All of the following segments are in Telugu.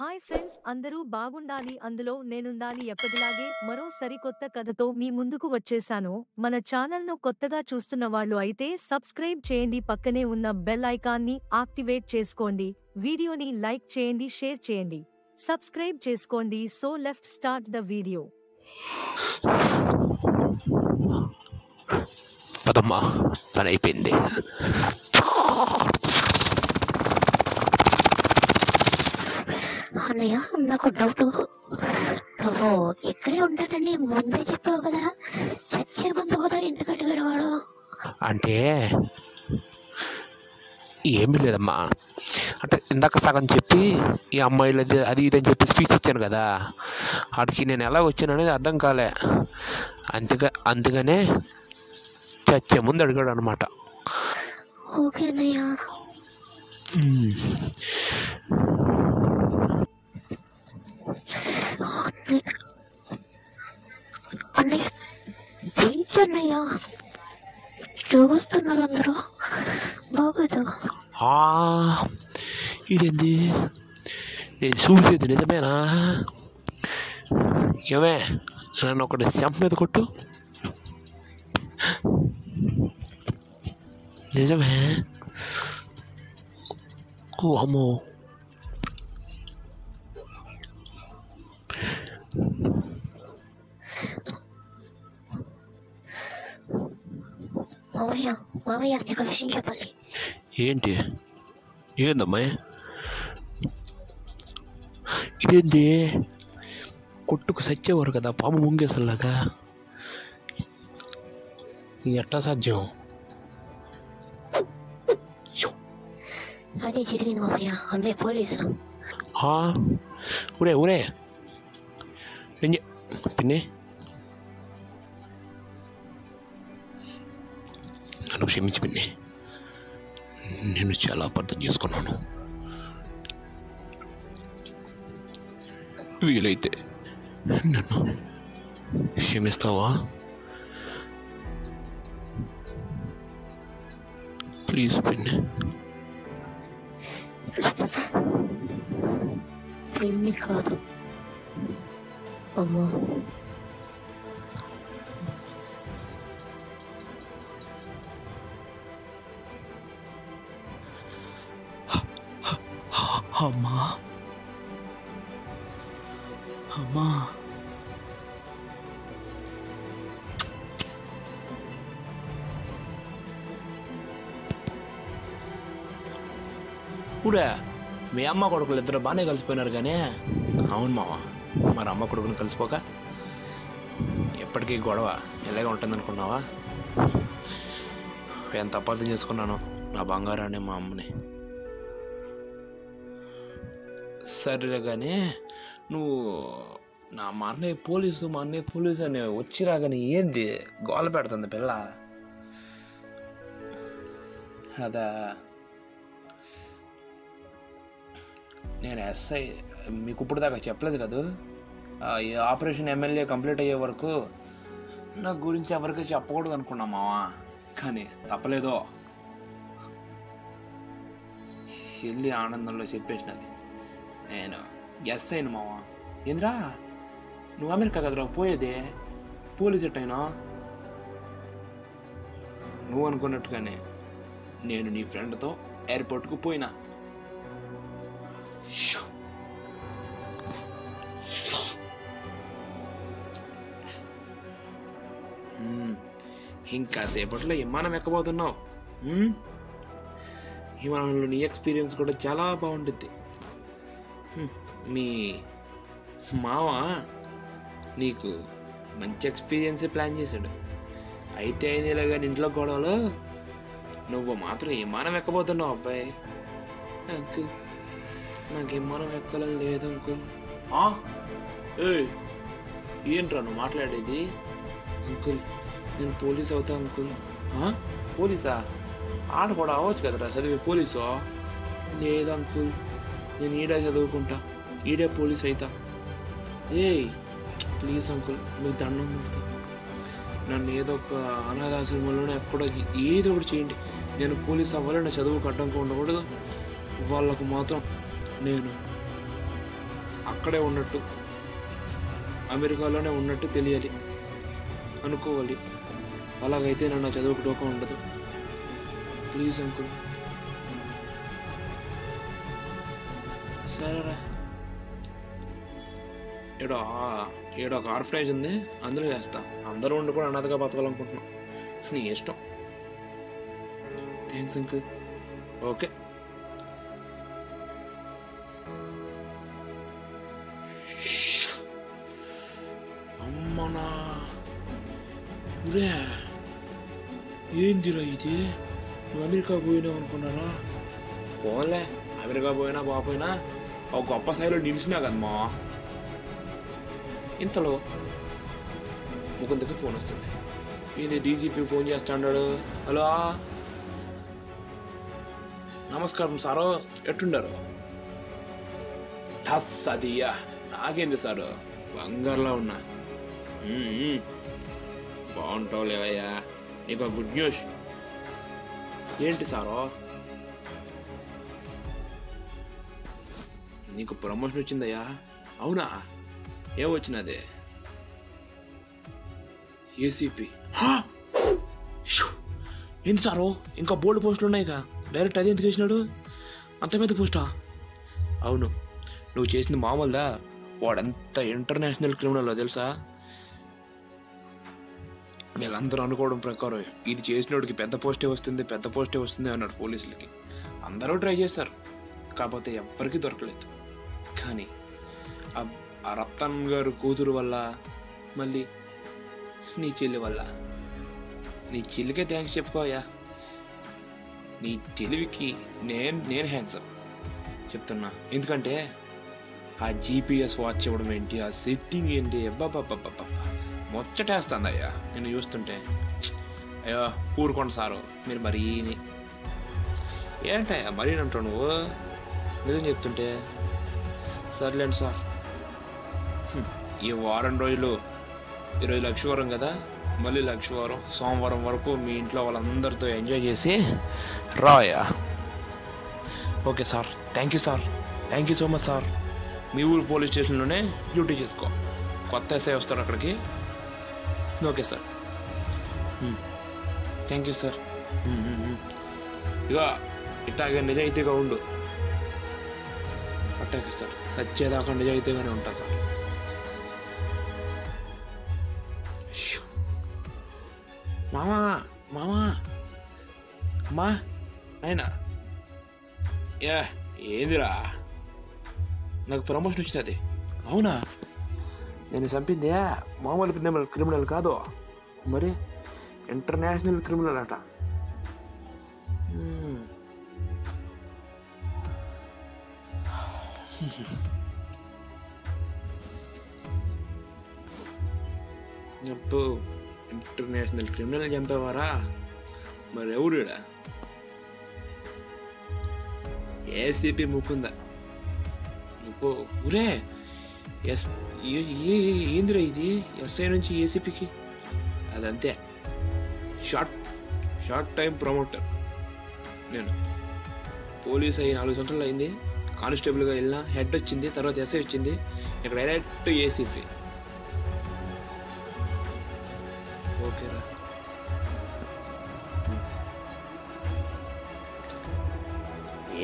హాయ్ ఫ్రెండ్స్, అందరూ బాగుండాలి, అందులో నేనుండాలి. ఎప్పటిలాగే మరో సరికొత్త కథతో మీ ముందుకు వచ్చేసాను. మన ఛానల్ను కొత్తగా చూస్తున్న వాళ్ళు అయితే సబ్స్క్రైబ్ చేయండి, పక్కనే ఉన్న బెల్ ఐకాన్ని యాక్టివేట్ చేసుకోండి, వీడియోని లైక్ చేయండి, షేర్ చేయండి, సబ్స్క్రైబ్ చేసుకోండి. So let's start the video. పదమ్మా, పని అయిపోయింది. అన్నయ్య, నాకు డౌట్. నువ్వు ఇక్కడే ఉంటానని ముందే చెప్పావు కదా, చచ్చే ముందు కూడా ఎందుకు అడిగాడు వాడు? అంటే ఏమీ లేదమ్మా, అంటే ఇందాక సగం చెప్పి ఈ అమ్మాయిలు అది ఇది అని చెప్పి స్పీచ్ ఇచ్చాను కదా, వాడికి నేను ఎలా వచ్చాను అనేది అర్థం కాలే. అందుకనే చచ్చే ముందు అడిగాడు అనమాట. ఓకే అన్నయ్య. అన్నయ్య ప్లీజ్ అన్నయ్య, చూస్తున్నారు అందరూ, బాగోదు. ఇదేంది, నేను చూసేది నిజమేనా? ఏమే, నన్ను ఒకటి చెంప మీద కొట్టు. నిజమే? ఓ అమ్మో, మావయ్య మావయ్య, నీకు విషయం చెప్పాలి. ఏంటి? ఏందమ్మాయి? ఇదేంటి, కొట్టుకు సచ్చేవారు కదా పాము ముంగేసలాగా, ఎట్టా సాధ్యం? అదే జరిగింది మావయ్య. అన్నయ్య పోలీసు. ఊరే ఊరే పిన్ని, నన్ను క్షమించి పిన్ని, నేను చాలా అపార్థం చేసుకున్నాను. వీలైతే నన్ను క్షమిస్తావా? ప్లీజ్ పిన్ని. పిన్ని కాదు అమ్మా. అమ్మా అమ్మా, ఊరే మీ అమ్మ కొడుకులు ఇద్దరు బాగానే కలిసిపోయినారు కానీ. అవును మావా, మరి అమ్మ కొడుకుని కలిసిపోక ఎప్పటికీ గొడవ ఇలాగే ఉంటుంది అనుకున్నావా? ఎంత అపార్థం చేసుకున్నాను నా బంగారాన్ని, మా అమ్మని. సరేలే కానీ, నువ్వు మా అన్నయ్య పోలీసు అని వచ్చిరాగానే ఏంది గోల పెడుతుంది పిల్ల? అదా, నేను ఎస్ఐ మీకు ఇప్పుడు దాకా చెప్పలేదు కదా, ఈ ఆపరేషన్ ఎమ్మెల్యే కంప్లీట్ అయ్యే వరకు నా గురించి ఎవరికి చెప్పకూడదు అనుకున్నా మావా, కానీ తప్పలేదో, వెళ్ళి ఆనందంలో చెప్పేసినది. నేను ఎస్ఐను మావా. ఏంద్రా, నువ్వు అమెరికా కదరా పోయేదే, పోలీస్ ఎట్టయినా? నువ్వు అనుకున్నట్టుగానే నేను నీ ఫ్రెండ్తో ఎయిర్పోర్ట్కు పోయినా. ఇంకా సేపట్లో విమానం ఎక్కబోతున్నావు. విమానంలో నీ ఎక్స్పీరియన్స్ కూడా చాలా బాగుంటుంది. మీ మావ నీకు మంచి ఎక్స్పీరియన్సే ప్లాన్ చేశాడు. అయితే అయినా కానీ ఇంట్లో గొడవలో నువ్వు మాత్రం విమానం ఎక్కబోతున్నావు. అబ్బాయి, అంకుల్ నాకు విమానం ఎక్కాలని లేదు అంకుల్. ఏంట్రా నువ్వు మాట్లాడేది? అంకుల్ నేను పోలీస్ అవుతా అంకుల్. పోలీసా? ఆడ కూడా అవ్వచ్చు కదరా చదివి పోలీసు. లేదు అంకుల్, నేను ఈడే చదువుకుంటా, ఈడే పోలీస్ అవుతా. ప్లీజ్ అంకుల్, మీకు దండం పెడతా, నన్ను ఏదో ఒక అనాథాశ్రమంలోనే ఎక్కడో ఏదో ఒకటి చేయండి. నేను పోలీస్ అవ్వాలి, నా చదువుకు అడ్డంగా ఉండకూడదు. వాళ్ళకు మాత్రం నేను అక్కడే ఉన్నట్టు, అమెరికాలోనే ఉన్నట్టు తెలియాలి, అనుకోవాలి. అలాగైతే నన్ను చదువుకు డోకా ఉండదు. Please uncle. సరేరా. ఏడో ఒక ఆర్ఫనైజ్ ఉంది, అందులో చేస్తా. అందరూ ఉండి కూడా అనాథగా బతకాలనుకుంటున్నాం. నీ ఇష్టం. Thanks uncle. ఓకే. అమ్మనా ఏందిరా ఇది? నువ్వు అమెరికా పోయినావు అనుకున్నారా? పోలే, అమెరికా పోయినా బాపోయినా ఒక గొప్ప స్థాయిలో నిలిచినా కదమ్మా. ఇంతలో ముకుందకి ఫోన్ వస్తుంది. ఇది డీజీపీ ఫోన్ చేస్తాడు. హలో, నమస్కారం సారు, ఎట్టుండారు? అదియా, నాకేంది సారు, బంగారులా ఉన్నా. బాగుంటావు లేవయ్యా. నీకు గుడ్ న్యూస్. ఏంటి సారో? నీకు ప్రమోషన్ వచ్చిందయ్యా. అవునా? ఏమొచ్చినది? ఏసీపీ. ఏంటి సారో, ఇంకా బోల్డ్ పోస్టులు ఉన్నాయిగా, డైరెక్ట్ అదే ఎందుకు వేసినాడు? అంత పెద్ద పోస్టా? అవును, నువ్వు చేసింది మామూలుదా? వాడంతా ఇంటర్నేషనల్ క్రిమినల్ తెలుసా? వీళ్ళందరూ అనుకోవడం ప్రకారం ఇది చేసినోడికి పెద్ద పోస్టే వస్తుంది అన్నాడు పోలీసులకి. అందరూ ట్రై చేశారు, కాకపోతే ఎవ్వరికి దొరకలేదు. కానీ ఆ రతన్ గారు కూతురు వల్ల, మళ్ళీ నీ చెల్లి వల్ల, నీ చెల్లికే థ్యాంక్స్ చెప్పుకోయా. నీ తెలివికి నేను హ్యాండ్సప్ చెప్తున్నా. ఎందుకంటే ఆ జీపీఎస్ వాచ్ ఇవ్వడం ఏంటి, ఆ సెట్టింగ్ ఏంటి, అబ్బాబ్బాబ్బా ముచ్చటేస్తుందయ్యా నేను చూస్తుంటే. అయ్యో ఊరుకోండి సారు, మీరు మరీ ఏంటయ్యా మరీ అంటావు నువ్వు? నిజం చెప్తుంటే. సర్లేండి సార్, ఈ వారం రోజులు, ఈరోజు లక్షవారం కదా, మళ్ళీ లక్షవారం సోమవారం వరకు మీ ఇంట్లో వాళ్ళందరితో ఎంజాయ్ చేసి రాయా. Okay sir, thank you sir, thank you so much sir. మీ ఊరు పోలీస్ స్టేషన్లోనే డ్యూటీ చేసుకో. కొత్త ఎస్ఐ వస్తారు అక్కడికి. Okay sir, thank you sir. ఇక ఇట్లాగే నిజాయితీగా ఉండు. అట్టాకే సార్, సచ్చేదాకా నిజాయితీగానే ఉంటా సార్. మామా అమ్మా అయినా ఏందిరా, నాకు ప్రమోషన్ వచ్చినది. అవునా? నేను చంపిందే మామూలు క్రిమినల్ కాదు, మరి ఇంటర్నేషనల్ క్రిమినల్ అట. ఇంటర్నేషనల్ క్రిమినల్ చంపేవారా? మరి ఎవరుడా? ఏసీపీ ముకుంద. ఊరే ఏందిరా ఇది? ఎస్ఐ నుంచి ఏసీపీకి అదంతే, షార్ట్ టైం ప్రమోటర్. నేను పోలీస్ అయ్యి 4 సంవత్సరాలు అయింది. కానిస్టేబుల్గా వెళ్ళినా, హెడ్ వచ్చింది, తర్వాత ఎస్ఐ వచ్చింది, ఇక్కడ డైరెక్ట్ ఏసీపీ. ఓకేరా.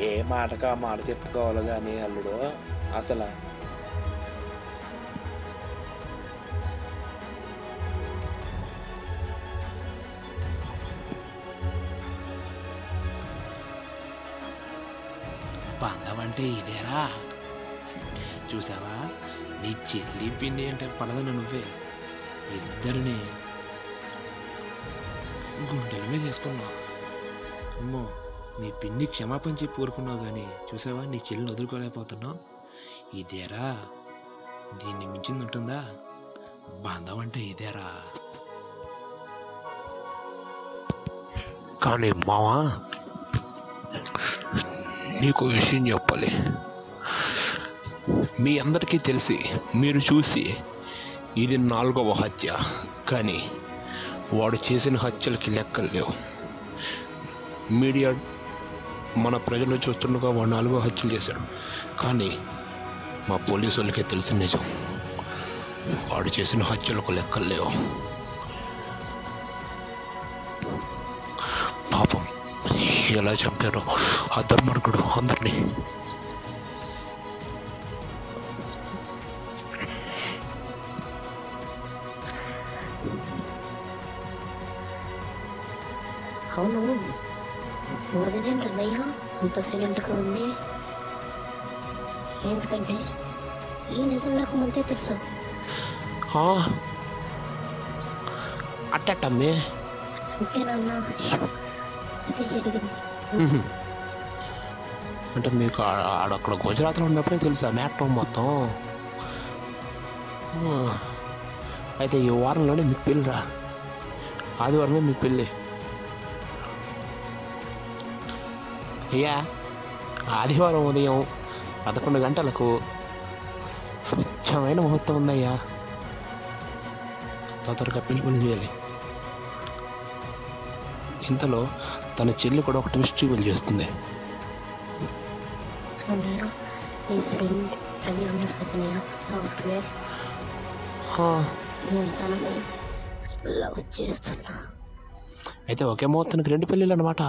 ఏ మాటకా మాట చెప్పుకోవాలి కానీ అల్లుడు, అసలు బంధం అంటే ఇదేరా. చూసావా, నీ చెల్లి పిన్ని అంటే పడదని నువ్వే ఇద్దరిని గుండెల మీద వేసుకున్నావు. అమ్మో, నీ పిన్ని క్షమాపణ చెప్పి ఊరుకున్నావు, కానీ చూసావా నీ చెల్లిని వదులుకోలేకపోతున్నావు. ఇదేరా, దీన్ని మించింది ఉంటుందా? బంధం అంటే ఇదేరా. కానీ మావా, నీకు విషయం చెప్పాలి. మీ అందరికీ తెలిసి, మీరు చూసి, ఇది 4వ హత్య. కానీ వాడు చేసిన హత్యలకి లెక్కలు లేవు. మీడియా మన ప్రజలు చూస్తుండగా వాడు 4వ హత్యలు చేశాడు. కానీ మా పోలీసు వాళ్ళకే తెలిసిన నిజం. వాడు చేసిన హత్యలకు లెక్కలు లేవు. పాపం ఎలా చంపారో ఆ దుర్మార్గుడు అందరినీ. అవును, వదిలేండి అన్నయ్య అంత సైలెంట్గా ఉంది. ఎందుకంటే ఈ నిజం నాకు ముందే తెలుసు. అట్టమ్మే అంటే నాన్న అదే జరిగింది. అంటే మీకు ఆడక్కడ గుజరాత్లో ఉన్నప్పుడే తెలుసా మ్యాటర్ మొత్తం? అయితే ఈ వారంలోనే మీకు పెళ్ళిరా, ఆదివారమే మీకు పెళ్ళి. అయ్యా ఆదివారం ఉదయం 11 గంటలకు స్వచ్ఛమైన ముహూర్తం ఉందయ్యా. తొందరగా పెళ్లి చేయాలి. ఇంతలో తన చెల్లి కూడా ఒక ట్విస్ట్ రివీల్ చేస్తుంది. మీ ఫ్రెండ్ రవి ఉన్నారు కదా సాఫ్ట్వేర్, నేను తనని లవ్ చేస్తున్నా. అయితే ఒకే ముహూర్తానికి 2 పెళ్ళిళ్ళు అనమాట.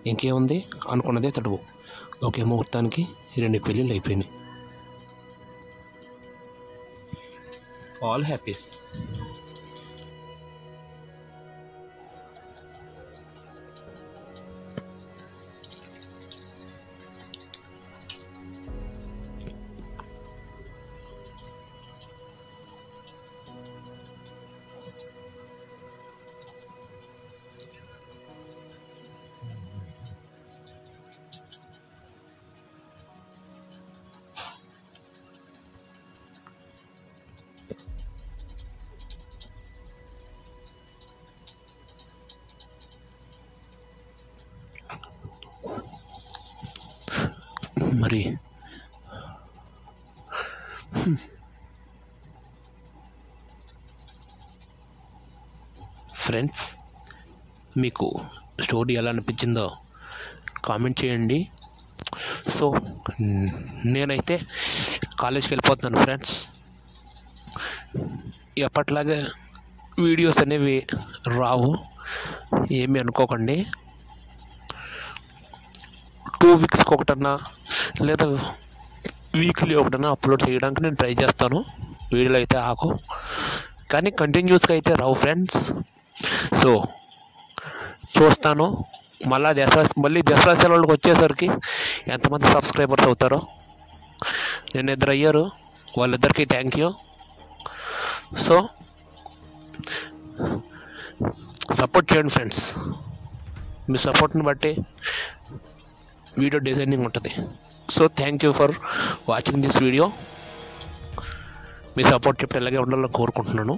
ఇంకేముంది అనుకున్నదే తడువు. ఒకే ముహూర్తానికి 2 పెళ్ళిళ్ళు అయిపోయినాయి. All happies. మరి ఫ్రెండ్స్, మీకు స్టోరీ ఎలా అనిపించిందో కామెంట్ చేయండి. సో నేనైతే కాలేజ్కి వెళ్ళిపోతున్నాను ఫ్రెండ్స్. ఎప్పట్లాగే వీడియోస్ అనేవి రావు, ఏమీ అనుకోకండి. 2 వీక్స్కి ఒకటన్నా లేదా వీక్లీ ఒకటన్నా అప్లోడ్ చేయడానికి నేను ట్రై చేస్తాను. వీడియోలు అయితే ఆకు, కానీ కంటిన్యూస్గా అయితే రావు ఫ్రెండ్స్. సో చూస్తాను. మళ్ళీ దసరా సెలవులకు వచ్చేసరికి ఎంతమంది సబ్స్క్రైబర్స్ అవుతారో. నేను 2 అయ్యారు, వాళ్ళిద్దరికీ థ్యాంక్ యూ. సో సపోర్ట్ చేయండి ఫ్రెండ్స్. మీ సపోర్ట్ని బట్టి వీడియో డిజైనింగ్ ఉంటుంది. So thank you for watching this video. మీ సపోర్ట్ చెప్పి ఇలాగే ఉండాలని కోరుకుంటున్నాను.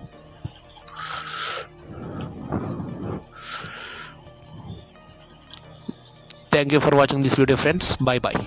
Thank you for watching this video friends. Bye bye.